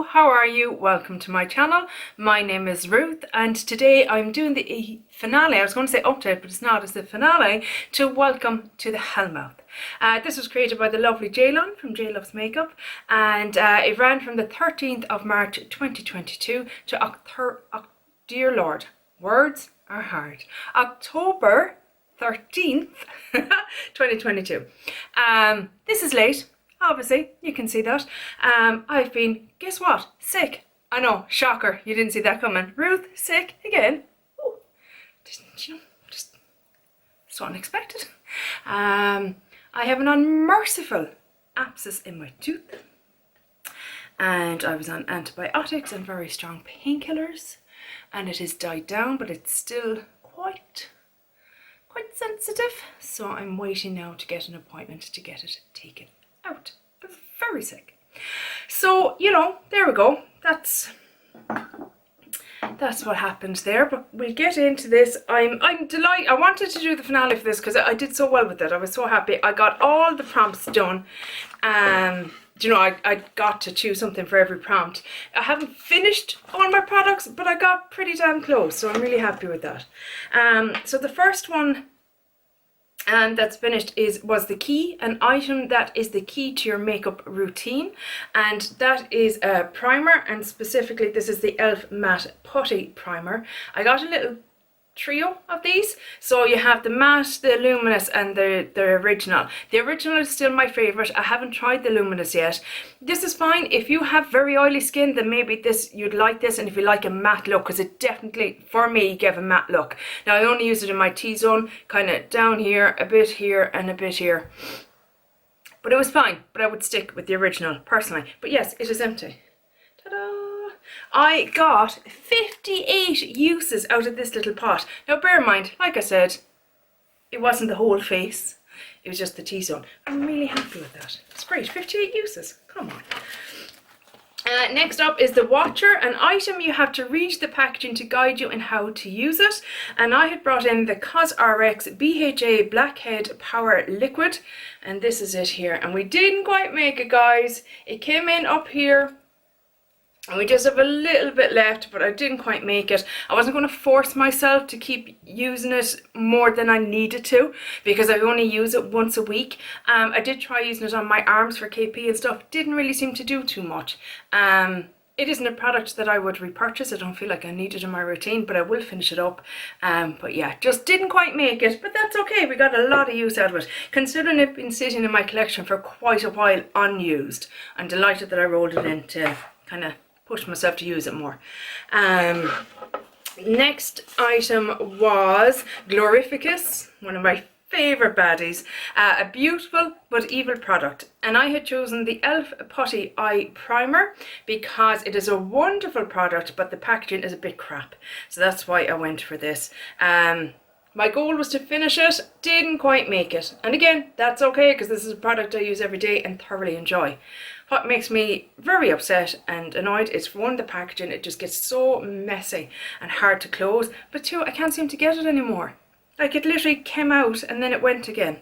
how are you? Welcome to my channel. My name is Ruth and today I'm doing the finale. I was going to say update, but it's not. It's the finale to Welcome to the Hellmouth. This was created by the lovely Jaylon from J Loves Makeup, and it ran from the 13th of March 2022 to dear Lord, words are hard, October 13th 2022. This is late. Obviously, you can see that. I've been, guess what? Sick. I know, shocker. You didn't see that coming. Ruth, sick again. Oh, just so unexpected. I have an unmerciful abscess in my tooth. And I was on antibiotics and very strong painkillers. And it has died down, but it's still quite sensitive. So I'm waiting now to get an appointment to get it taken out. I'm very sick. So, there we go. That's what happened there, but we'll get into this. I'm delighted. I wanted to do the finale for this because I did so well with it. I was so happy. I got all the prompts done. I got to choose something for every prompt. I haven't finished all my products, but I got pretty damn close, so I'm really happy with that. So the first one that's finished was the key, an item that is the key to your makeup routine, and that is a primer, and specifically this is the e.l.f. Matte Putty Primer. I got a little trio of these, so you have the matte, the luminous, and the original. The original is still my favorite. I haven't tried the luminous yet. This is fine if you have very oily skin, then maybe you'd like this, and if you like a matte look, because it definitely for me gave a matte look. Now I only use it in my T-zone, kind of down here, a bit here, and a bit here, but it was fine. But I would stick with the original personally. But yes, it is empty. Ta-da! I got 58 uses out of this little pot. Now bear in mind, like I said, it wasn't the whole face, it was just the T-zone. I'm really happy with that. It's great, 58 uses, come on. Next up is the Watcher, an item you have to read the packaging to guide you in how to use it. And I had brought in the CosRx BHA Blackhead Power Liquid, and this is it here. And we didn't quite make it, guys. It came in up here, and we just have a little bit left, but I didn't quite make it. I wasn't going to force myself to keep using it more than I needed to, because I only use it once a week. I did try using it on my arms for KP and stuff. Didn't really seem to do too much. It isn't a product that I would repurchase. I don't feel like I need it in my routine, but I will finish it up. But yeah, just didn't quite make it, but that's okay. We got a lot of use out of it. Considering it's been sitting in my collection for quite a while unused, I'm delighted that I rolled it in to kind of push myself to use it more. Next item was Glorificus, one of my favourite baddies. A beautiful but evil product, and I had chosen the e.l.f. Putty Eye Primer because it is a wonderful product, but the packaging is a bit crap, so that's why I went for this. My goal was to finish it, didn't quite make it, and again, that's okay, because this is a product I use every day and thoroughly enjoy. What makes me very upset and annoyed is, for one, the packaging. It just gets so messy and hard to close, but two, I can't seem to get it anymore. Like, it literally came out and then it went again.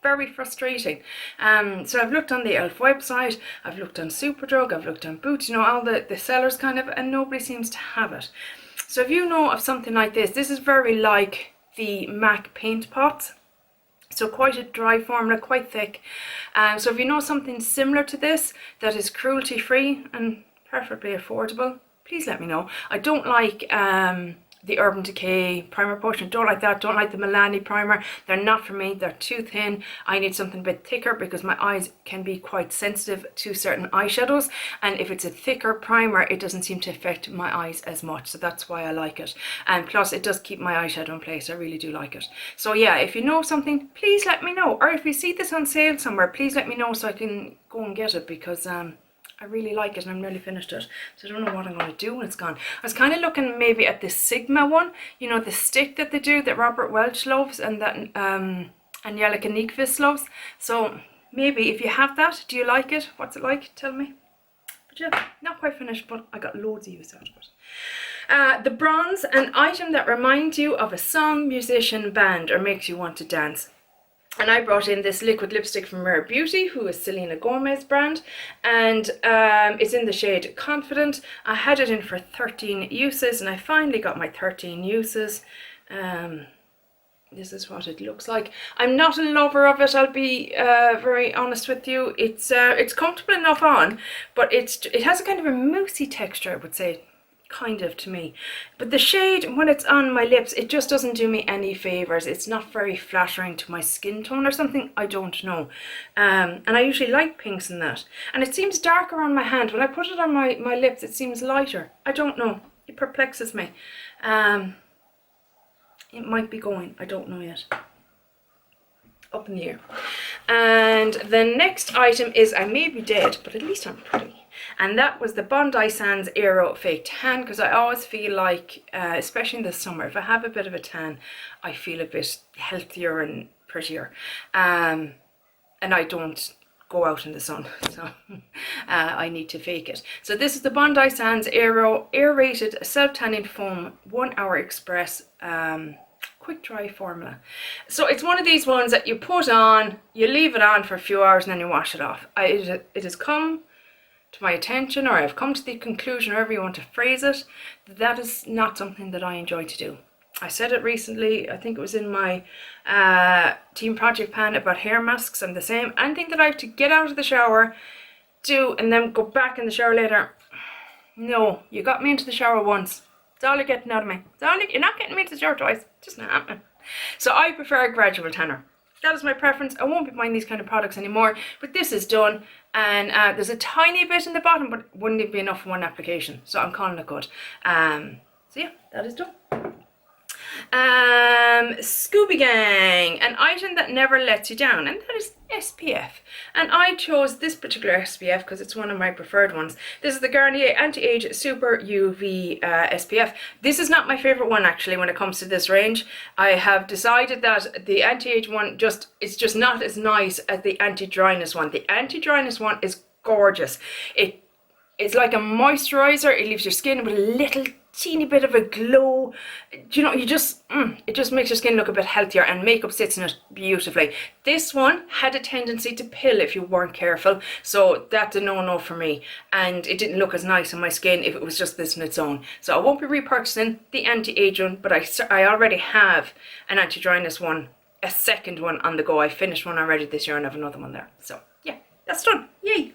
Very frustrating. So I've looked on the e.l.f. website, I've looked on Superdrug, I've looked on Boots, all the sellers kind of, and nobody seems to have it. So if you know of something like this is very like the MAC paint pots. So quite a dry formula, quite thick. So if you know something similar to this that is cruelty free and preferably affordable, please let me know. I don't like the Urban Decay primer potion. Don't like that. Don't like the Milani primer. They're not for me. They're too thin. I need something a bit thicker because my eyes can be quite sensitive to certain eyeshadows, and if it's a thicker primer, it doesn't seem to affect my eyes as much, so that's why I like it. And plus, it does keep my eyeshadow in place. I really do like it. So yeah, if you know something, please let me know, or if you see this on sale somewhere, please let me know so I can go and get it, because I really like it and I'm nearly finished it. So I don't know what I'm going to do when it's gone. I was kind of looking maybe at the Sigma one, the stick that they do that Robert Welch loves and that Angelica Nyqvist loves. So maybe if you have that, do you like it? What's it like? Tell me. But yeah, not quite finished, but I got loads of use out of it. The Bronze, an item that reminds you of a song, musician, band, or makes you want to dance. And I brought in this liquid lipstick from Rare Beauty, who is Selena Gomez brand, and it's in the shade Confident. I had it in for 13 uses, and I finally got my 13 uses. This is what it looks like. I'm not a lover of it, I'll be very honest with you. It's comfortable enough on, but it has a kind of a moussey texture, I would say, kind of, to me. But the shade, when it's on my lips, it just doesn't do me any favors. It's not very flattering to my skin tone or something, I don't know. And I usually like pinks in that. And it seems darker on my hand. When I put it on my lips, it seems lighter. I don't know. It perplexes me. It might be going, I don't know yet. Up in the air. And the next item is, I may be dead, but at least I'm pretty. And that was the Bondi Sands Aero Fake Tan, because I always feel like, especially in the summer, if I have a bit of a tan, I feel a bit healthier and prettier. And I don't go out in the sun, so I need to fake it. So this is the Bondi Sands Aero Aerated Self-Tanning Foam 1 Hour Express quick dry formula. So it's one of these ones that you put on, you leave it on for a few hours, and then you wash it off. It has come to my attention, or I've come to the conclusion, however you want to phrase it, that is not something that I enjoy to do. I said it recently, I think it was in my Team Project Pan about hair masks. I'm the same. Anything that I have to get out of the shower, do, and then go back in the shower later. No, you got me into the shower once. That's all you're getting out of me. You're not getting me into the shower twice. Just not happening. So I prefer a gradual tanner. That is my preference. I won't be buying these kind of products anymore, but this is done, and there's a tiny bit in the bottom, but wouldn't it be enough for one application, so I'm calling it good. So yeah, that is done. Scooby Gang, an item that never lets you down, and that is SPF. And I chose this particular SPF because it's one of my preferred ones. This is the Garnier Anti-Age Super UV SPF. This is not my favorite one, actually, when it comes to this range. I have decided that the anti-age one it's just not as nice as the anti-dryness one. The anti-dryness one is gorgeous. It's like a moisturizer. It leaves your skin with a little teeny bit of a glow. You know, it just makes your skin look a bit healthier, and makeup sits in it beautifully. This one had a tendency to pill if you weren't careful, so that's a no-no for me, and it didn't look as nice on my skin if it was just this on its own. So I won't be repurchasing the anti-age one, but I already have an anti-dryness one, a second one on the go. I finished one already this year and I have another one there. So yeah, that's done. Yay!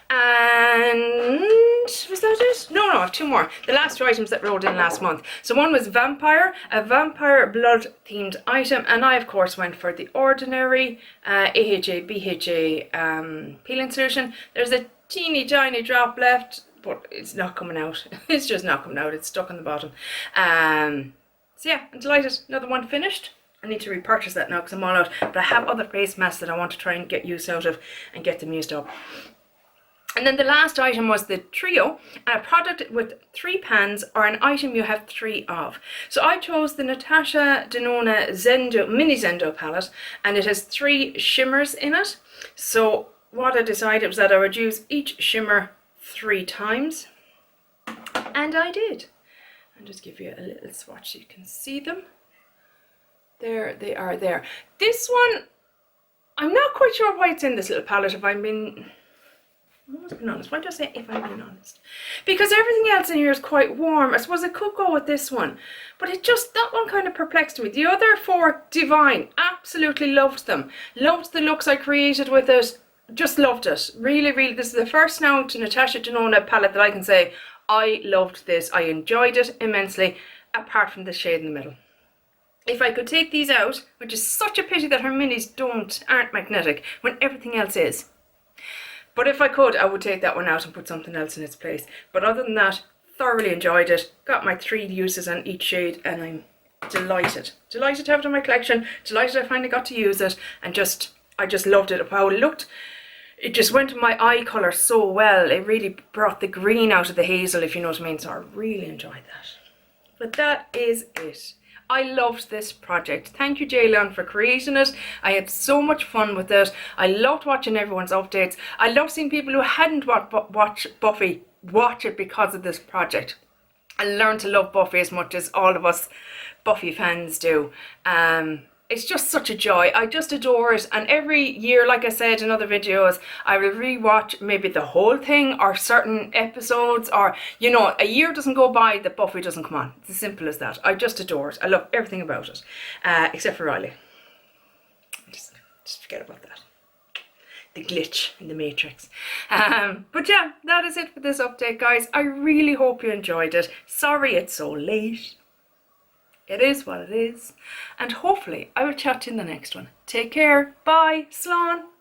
And was that it? No, I have two more. The last two items that rolled in last month. So one was Vampire, a vampire blood themed item, and I of course went for the ordinary AHA BHA peeling solution. There's a teeny tiny drop left, but it's not coming out. It's just not coming out. It's stuck on the bottom. So yeah, I'm delighted. Another one finished. I need to repurchase that now because I'm all out. But I have other face masks that I want to try and get use out of and get them used up. And then the last item was the Trio, a product with 3 pans, or an item you have 3 of. So I chose the Natasha Denona Zendo Mini Zendo palette, and it has 3 shimmers in it. So what I decided was that I would use each shimmer 3 times, and I did. I'll just give you a little swatch so you can see them. There they are there. This one, I'm not quite sure why it's in this little palette, if I'm being honest. Why do I say if I'm being honest? Because everything else in here is quite warm. I suppose I could go with this one, but that one kind of perplexed me. The other 4, divine. Absolutely loved them. Loved the looks I created with it. Just loved it. Really, really. This is the first now to Natasha Denona palette that I can say I loved this. I enjoyed it immensely, apart from the shade in the middle. If I could take these out, which is such a pity that her minis aren't magnetic when everything else is. But if I could, I would take that one out and put something else in its place. But other than that, thoroughly enjoyed it. Got my 3 uses on each shade, and I'm delighted. Delighted to have it in my collection. Delighted I finally got to use it, and I just loved it. How it looked, it just went to my eye colour so well. It really brought the green out of the hazel, if you know what I mean. So I really enjoyed that. But that is it. I loved this project. Thank you, Jaylan, for creating it. I had so much fun with it. I loved watching everyone's updates. I loved seeing people who hadn't watched Buffy watch it because of this project. I learned to love Buffy as much as all of us Buffy fans do. It it's just such a joy. I just adore it, and every year, like I said in other videos, I will rewatch maybe the whole thing or certain episodes, or you know, a year doesn't go by that Buffy doesn't come on. It's as simple as that. I just adore it. I love everything about it, except for Riley. Just forget about that. The glitch in the Matrix. But yeah, that is it for this update, guys. I really hope you enjoyed it. Sorry it's so late. It is what it is. And hopefully I will chat to you in the next one. Take care. Bye. Slán.